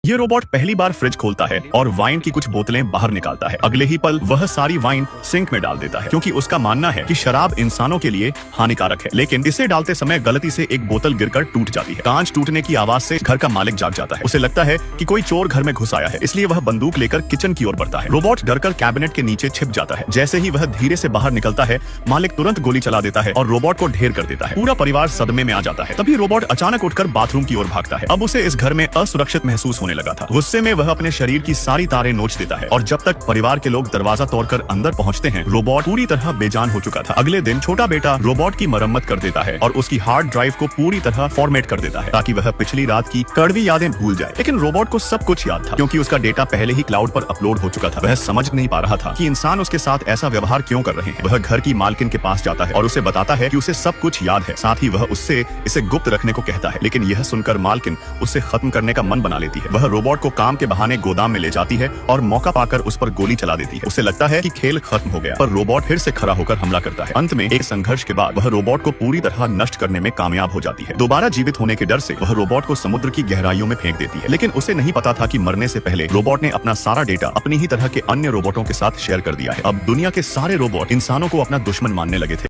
ये रोबोट पहली बार फ्रिज खोलता है और वाइन की कुछ बोतलें बाहर निकालता है। अगले ही पल वह सारी वाइन सिंक में डाल देता है, क्योंकि उसका मानना है कि शराब इंसानों के लिए हानिकारक है। लेकिन इसे डालते समय गलती से एक बोतल गिरकर टूट जाती है। कांच टूटने की आवाज से घर का मालिक जाग जाता है। उसे लगता है कि कोई चोर घर में घुस आया है, इसलिए वह बंदूक लेकर किचन की ओर बढ़ता है। रोबोट डरकर कैबिनेट के नीचे छिप जाता है। जैसे ही वह धीरे से बाहर निकलता है, मालिक तुरंत गोली चला देता है और रोबोट को ढेर कर देता है। पूरा परिवार सदमे में आ जाता है। तभी रोबोट अचानक उठकर बाथरूम की ओर भागता है। अब उसे इस घर में असुरक्षित महसूस होने लगा था। गुस्से में वह अपने शरीर की सारी तारें नोच देता है और जब तक परिवार के लोग दरवाजा तोड़कर अंदर पहुंचते हैं, रोबोट पूरी तरह बेजान हो चुका था। अगले दिन छोटा बेटा रोबोट की मरम्मत कर देता है और उसकी हार्ड ड्राइव को पूरी तरह फॉर्मेट कर देता है ताकि वह पिछली रात की कड़वी यादें भूल जाए। लेकिन रोबोट को सब कुछ याद था, क्योंकि उसका डेटा पहले ही क्लाउड पर अपलोड हो चुका था। वह समझ नहीं पा रहा था कि इंसान उसके साथ ऐसा व्यवहार क्यों कर रहे हैं। वह घर की मालकिन के पास जाता है और उसे बताता है कि उसे सब कुछ याद है। साथ ही वह उससे इसे गुप्त रखने को कहता है। लेकिन यह सुनकर मालकिन उसे खत्म करने का मन बना लेती है। वह रोबोट को काम के बहाने गोदाम में ले जाती है और मौका पाकर उस पर गोली चला देती है। उसे लगता है कि खेल खत्म हो गया, पर रोबोट फिर से खड़ा होकर हमला करता है। अंत में एक संघर्ष के बाद वह रोबोट को पूरी तरह नष्ट करने में कामयाब हो जाती है। दोबारा जीवित होने के डर से वह रोबोट को समुद्र की गहराइयों में फेंक देती है। लेकिन उसे नहीं पता था कि मरने से पहले रोबोट ने अपना सारा डेटा अपनी ही तरह के अन्य रोबोटों के साथ शेयर कर दिया है। अब दुनिया के सारे रोबोट इंसानों को अपना दुश्मन मानने लगे थे।